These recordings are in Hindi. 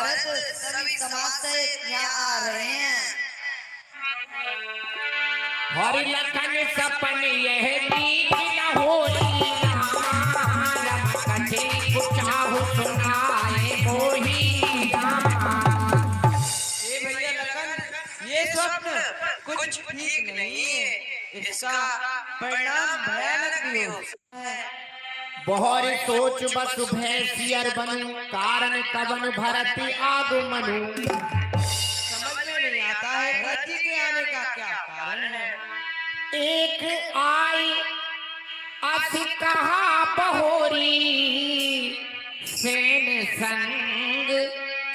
भरत सभी समाज से यहाँ आ रहे हैं। हरि लखन सपन यह नीक न होई राम कथे कुचाहु सुनाए मोही रामा। ये भैया लखन, ये स्वप्न कुछ ठीक नहीं है, इसका परिणाम भयानक भी हो सकता है। बहोर सोच बसु भैंसियर बनू कारण कवन भरत आगमनु। समझ में नहीं आता है भरत जी के आने का क्या कारण है। एक आई अस कहा बहोरी सेन संग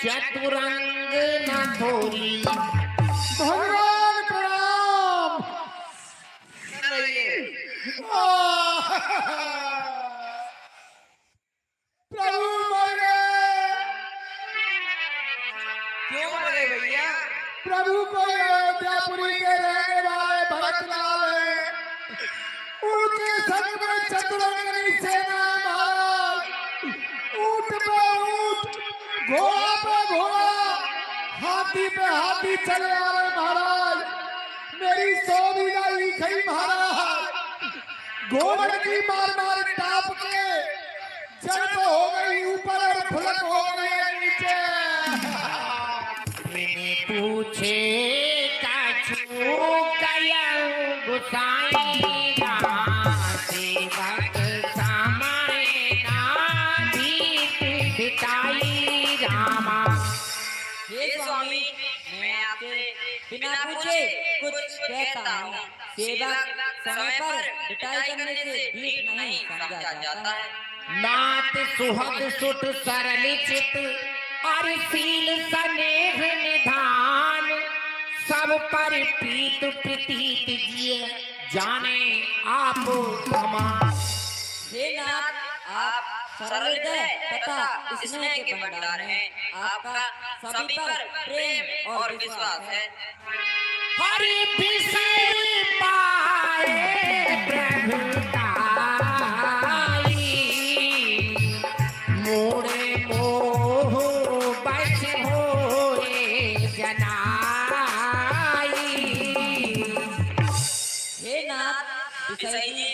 चतुरंग न थोरी। भगवान प्रणाम। प्रभु मर गए। क्यों मर गए भैया? प्रभु को अयोध्यापुरी के रहने वाले भरतलाल है, उनके संग में चतुरंगनी सेना महाराज। ऊंट पे ऊंट, घोड़ा पे घोड़ा, हाथी पे हाथी चले आ रहे महाराज। मेरी 100 बीघा ईखई महाराज घोड़े की मार मार टाप के जड़ तो हो गई ऊपर और फुलक हो गई नीचे। मैंने पूछे कछु कया गुसाई सेवक सामने ना दीप दिखाई रामा। हे स्वामी, मैं आपसे बिना पूछे कुछ कहता हूँ। सेवक समय पर पिटाई करने से भीख नहीं समझा जाता है। नात सुहग सुट सरल चित और सील स्नेह निधान सब पर प्रीत प्रतीत जिए जाने आप समान। हे नाथ, आप सरल हृदय तथा स्नेह के भंडार हैं। आपका सभी पर प्रेम और विश्वास है। हरि विषय पाए प्रभु ताई मोरे मोह बच होए जनाई। हे नाथ, विषय जी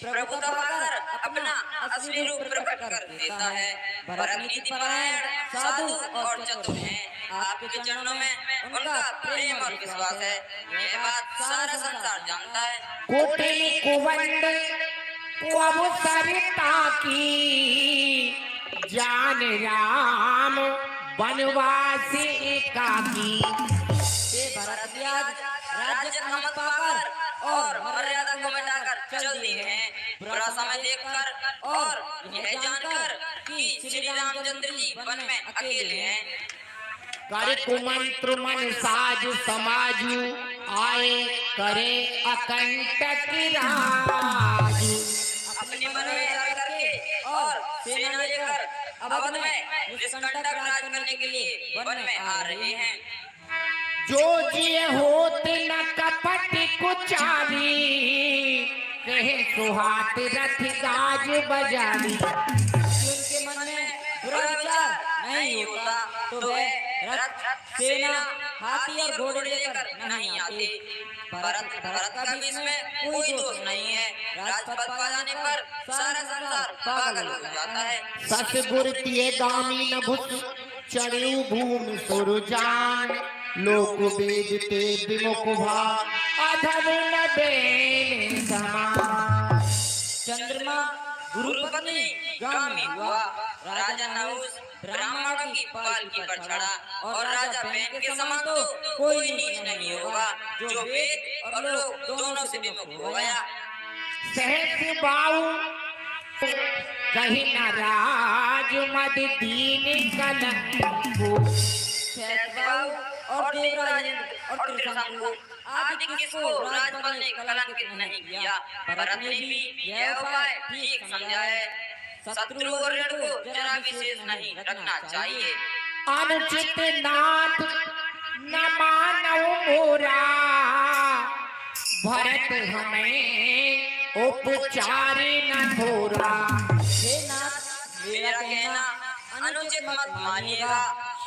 प्रभु का पाकर अपना असली रूप प्रकट कर देता है। भरत नीति परायण, साधु और चतुर हैं। आपके चरणों में उनका प्रेम और विश्वास है। यह बात सारा संसार जानता है। कोटिल कुवंड अवसरता की जान राम वनवासी एकाकी। ये भरत जी आज राज्य नामक पाकर और मर्यादा को मिटाकर चल दिए हैं। बुरा समय देखकर और यह जानकर कि श्री रामचंद्र जी वन में अकेले हैं। कर कुमंत्र मन साज समाजु आए करे अकंटक राज। अपनी मनोरंजन करके और सेना लेकर अवध में निष्कंटक राज करने के लिए वन में आ रहे हैं। जो जिए होत न कपट कुचारी कहे सुहात रथ गाज बजारी। उनके मन में बुरा विचार नहीं होता तो वह रथ, सेना, हाथी और घोड़े लेकर नहीं आते। भरत का भी इसमें कोई दोष नहीं है। राजपद पा जाने पर सारा संसार पागल हो जाता है। सस गुर तिये गामी न भुत चढ़ू भूमि सुरजान लोक वेदते विमुख भा अधम न देन समान। चंद्रमा गुरु पत्नी गामी हुआ, राजा नहुस ब्राह्मणों की पालकी पर चढ़ा और राजा बैन के समान तो कोई नीच नहीं होगा जो वेद और लोक दोनों से विमुख हो गया। सहस बाऊ कहीं न राज मद दीन कलंक। सहस्रबाहु और देवराजेंद्र और त्रिशंकु आदि किसको राजपाल ने कलंकित नहीं किया। भरत ने भी यह उपाय ठीक समझा है। शत्रु और ऋण को जरा विशेष नहीं रखना चाहिए। अनुचित नाथ न मानव मोरा भरत हमें उपचार न थोरा। हे नाथ, मेरा कहना अनुचित मत मानिएगा।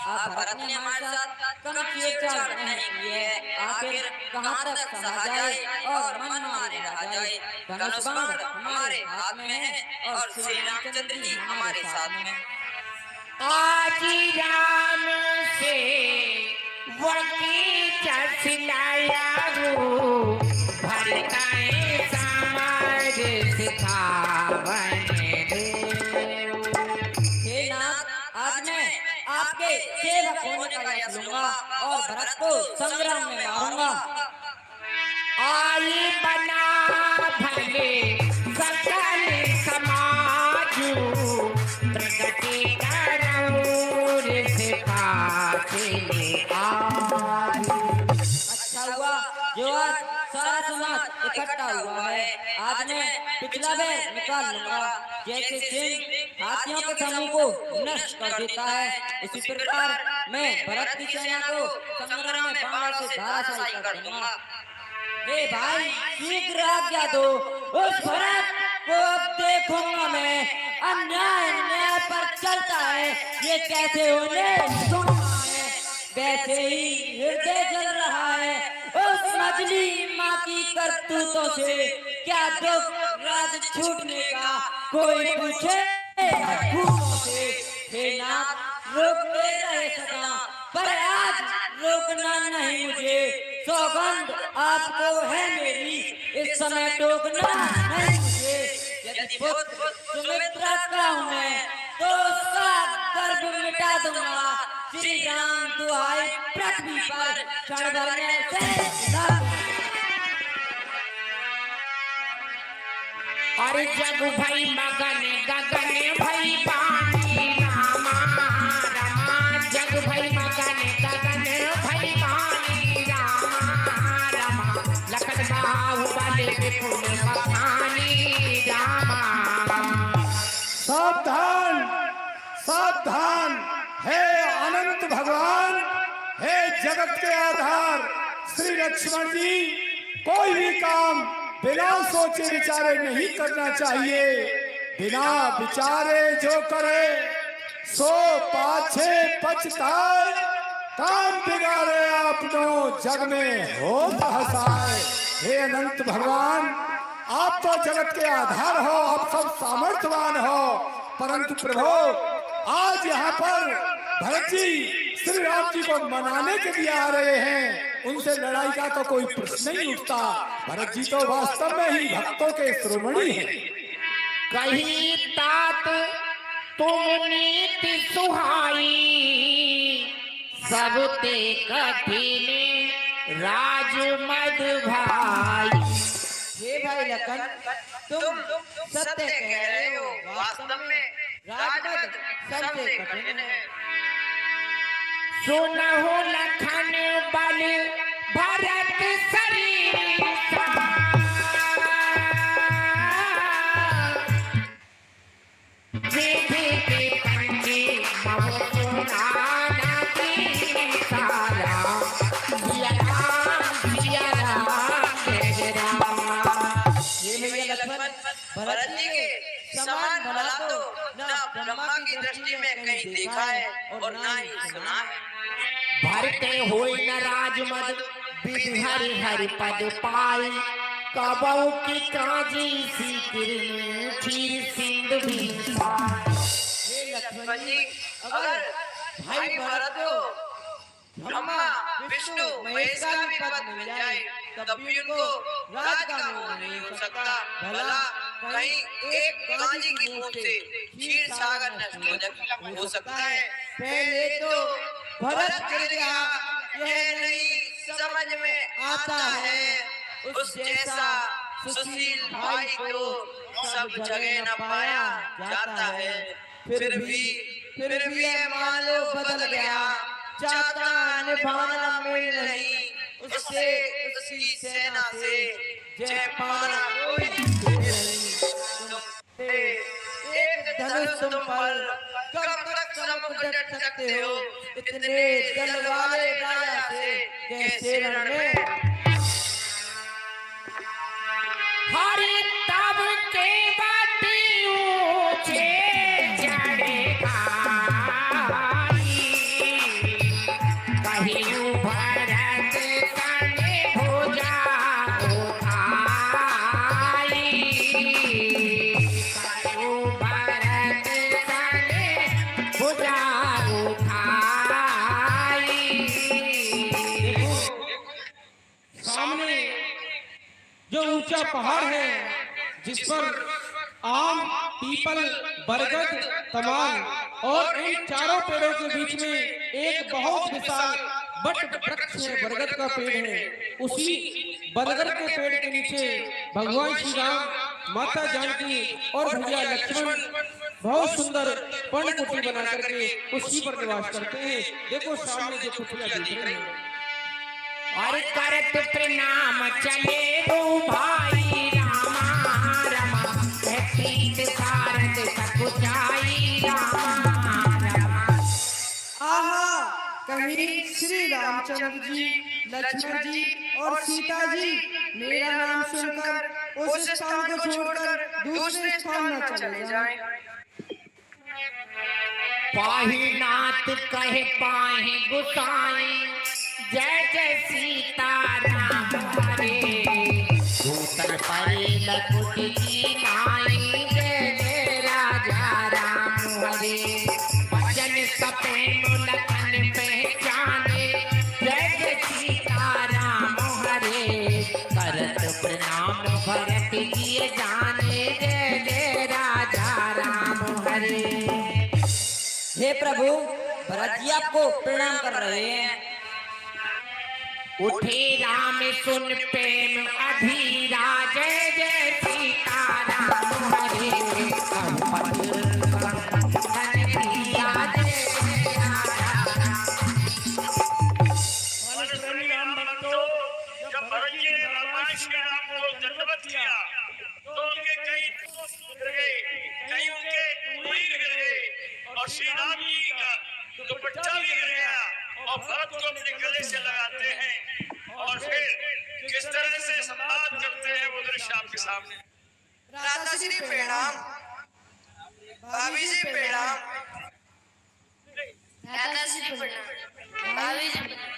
आप भरत ने हमारे साथ कम छेड़छाड़ नहीं की है, आखिर कहाँ तक सहा जाए और मन मारे रहा जाए। धनुष बाण हमारे हाथ में है और श्री रामचंद्र जी हमारे साथ में। आज राम से वकी चलाया रो भरताए समार सिखावन दे। हे नाथ, आज मैं आपके सेवक होने का यश लूंगा और भरत को संग्राम में मारूंगा। आई बना भले सकल समाजू प्रगति करौर से पाछे आज। अच्छा हुआ जो आज सारा समाज इकट्ठा हुआ है। आज मैं पिछला बैर निकाल लूंगा। जैसे सिंह हाथियों के समूह को नष्ट कर देता है, इसी प्रकार मैं भरत की सेना को संग्राम में बाण से धराशायी कर दूंगा। हे भाई, शीघ्र आज्ञा दो, उस भरत को अब देखूंगा मैं। अन्याय न्याय पर चलता है, ये कैसे होने दूंगा मैं। वैसे ही हृदय जल रहा है उस मजली माँ की करतूतों से। क्या दुख राज छूटने का, कोई पूछे खूबों से। हे नाथ, रोकते रहे सदा, पर आज रोकना नहीं मुझे। सौगंध आपको है मेरी, इस समय टोकना नहीं मुझे। यदि पुत्र सुमित्रा का हूँ मैं, तो उसका गर्भ मिटा दूंगा। श्री राम दुहाई पृथ्वी पर क्षण भर में से और जग भई मगन गगन भई पानी रामा रमा। जग भई मगन गगन भई पानी रामा रमा। लखन बाहुबल विपुल बखानी रामा। सावधान सावधान, हे अनंत भगवान, हे जगत के आधार श्री लक्ष्मण जी, कोई भी काम बिना सोचे विचारे नहीं करना चाहिए। बिना विचारे जो करे सो पाछे पछताए। काम बिगाड़े आपनो जग में हो हसाए। हे अनंत भगवान, आप तो जगत के आधार हो, आप सब सामर्थ्यवान हो, परंतु प्रभु आज यहाँ पर भरत जी श्री राम जी को मनाने के लिए आ रहे हैं। उनसे लड़ाई का तो कोई प्रश्न नहीं उठता। भरत जी तो वास्तव में ही भक्तों के शिरोमणि हैं। कही तात तुम नीति सुहाई, सब ते कठिन राज मद भाई। हे भाई लखन, तुम सत्य कह रहे हो। वास्तव में राजपद सबसे कठिन है। सुनहु लखन बल भरत सरीसा। विधि पंजी मम सुनाना की सारा। सिया राम जय राम। हे भैया लक्ष्मण, भरत जी के समान भला तो न ब्रह्मा की दृष्टि में कहीं देखा है और न ही सुना है। भरते होई न राजमद विधि हरि हरि पद पाई। कबऊ की काजी सी किरण क्षीर सिंधु भी। हे लक्ष्मण जी, अगर भाई भरत को ब्रह्मा विष्णु महेश का भी पद मिल जाए, तब भी उनको राज का मोह नहीं हो सकता। भला कहीं एक कांजी की बूंद से क्षीर सागर नष्ट हो सकता है। पहले तो भरत गिर गया, यह नहीं समझ में आता है। उस जैसा सुशील भाई को सब जगह न पाया जाता है। फिर भी ये मानो बदल गया, चाहता निभाना मिल नहीं उससे, उसी सेना से जय पाना कोई नहीं। एक धनुष तुम पर कब तक समुद्र डट सकते हो, इतने जल वाले राजा से कैसे रण में। हरि तब के बाती ऊंचे चढ़े आई। पहाड़ है जिस पर आम, पीपल, बरगद, तमाल और इन चारों पेड़ों के बीच में एक बहुत विशाल बट वृक्ष है, बरगद का पेड़ है। उसी बरगद के पेड़ के नीचे भगवान श्री राम, माता जानकी और भैया लक्ष्मण बहुत सुंदर पर्णकुटी बना करके उसी पर निवास करते हैं। देखो सामने जो कुटिया दिख रही है। और करत प्रणाम चले दो भाई रामा रमा, प्रीत सारद सकुचाई रामा रमा। आहा, कहीं श्री रामचंद्र जी, लक्ष्मण जी और सीता जी मेरा नाम सुनकर उस स्थान को छोड़कर दूसरे स्थान न चले जाएं। पाही नाथ कहे पाही गुसाई, जय जय सीता राम हरे। भूतल परे लकुट की नाई, जय जय राजा राम हरे। वचन सपेनु लखन पहचाने, जय जय सीता राम हरे। करत प्रणाम भरत किए जाने, जय जय राजा राम हरे। हे प्रभु, भरत जी आपको प्रणाम कर रहे हैं। उठे राम सुन प्रेम अधीरा, जय जय सीता राम हरे। राम भक्तों, जब भरत जी ने भगवान श्री राम को दंडवत किया तो उनके कई दोस्त गिर गए, कई उनके उंगली गिर गए और श्री राम जी का दुपट्टा भी गिर गया और भरत को अपने गले से लगाते हैं और फिर किस तरह से संवाद करते हैं वो दृश्य आपके सामने। राधा श्री प्रणाम, भाभी जी प्रणाम, दादा जी प्रणाम, भाभी जी प्रणाम।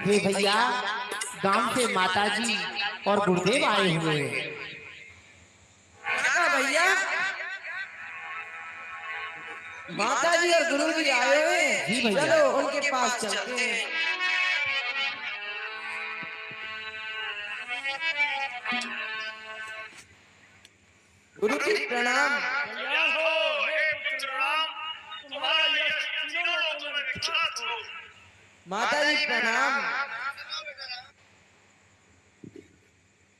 हे भैया, गांव से माताजी और गुरुदेव आए हुए हैं। भैया माता जी और गुरु जी आए हुए जी हैं, भैया। चलो उनके पास चलते हैं। गुरु जी प्रणाम। कल्याण हो हे पुत्र राम, तुम्हारा यश तीनों लोगों में विख्यात हो। माता जी प्रणाम।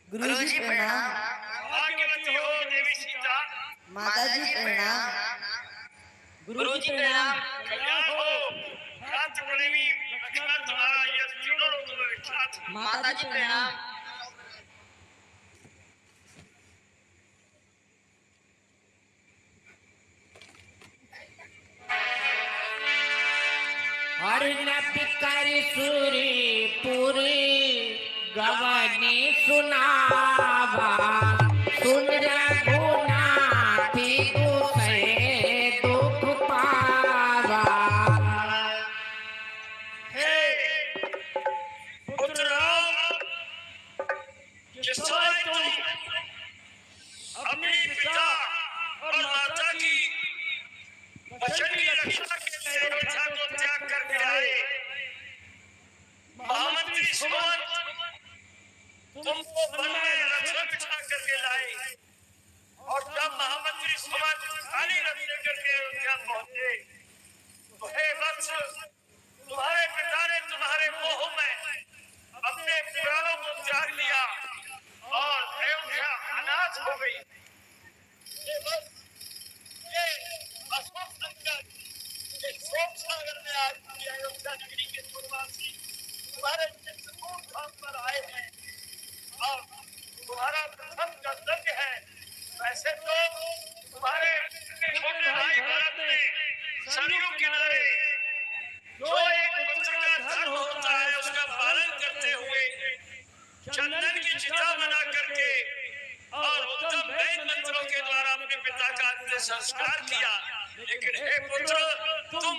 गुरु जी प्रणाम। भाग्यवती हो देवी सीता। माता जी प्रणाम। गुरु जी प्रणाम। कल्याण हो भरत प्रेमी लक्ष्मण, तुम्हारा यश तीनों लोगों में विख्यात हो। माता जी प्रणाम। और नप कर सूरी पूरी गवनी सुनावा, सुन रघुनाथ दुखे दुख पावा। हे पुत्र राम, जिस समय तुम अपने पिता और माता की वचनीय रक्षा के लिए अयोध्या को त्याग करके आए, महामंत्री सुमंत तुमको वन में रथ बिठा करके लाए और जब महामंत्री सुमंत खाली रथ लेकर के अयोध्या पहुंचे तो हे वत्स, तुम्हारे पिता ने तुम्हारे मोह में अपने प्राणों को त्याग दिया और अयोध्या अनाथ हो गई। हे वत्स, ये अशोक संकट, ये शोक सागर में आज की अयोध्या नगरी के पूर्ववासी तुम्हारे चित्रकूट धाम पर आए हैं और तुम्हारा प्रथम कर्तव्य है। वैसे तो तुम्हारे छोटे भाई भरत ने सरयू किनारे जो एक पुत्र का धर्म होता है उसका पालन करते हुए चंदन की चिता बना करके और उत्तम वेद मंत्रों के द्वारा अपने पिता का अंतिम संस्कार किया। लेकिन हे पुत्र, तुम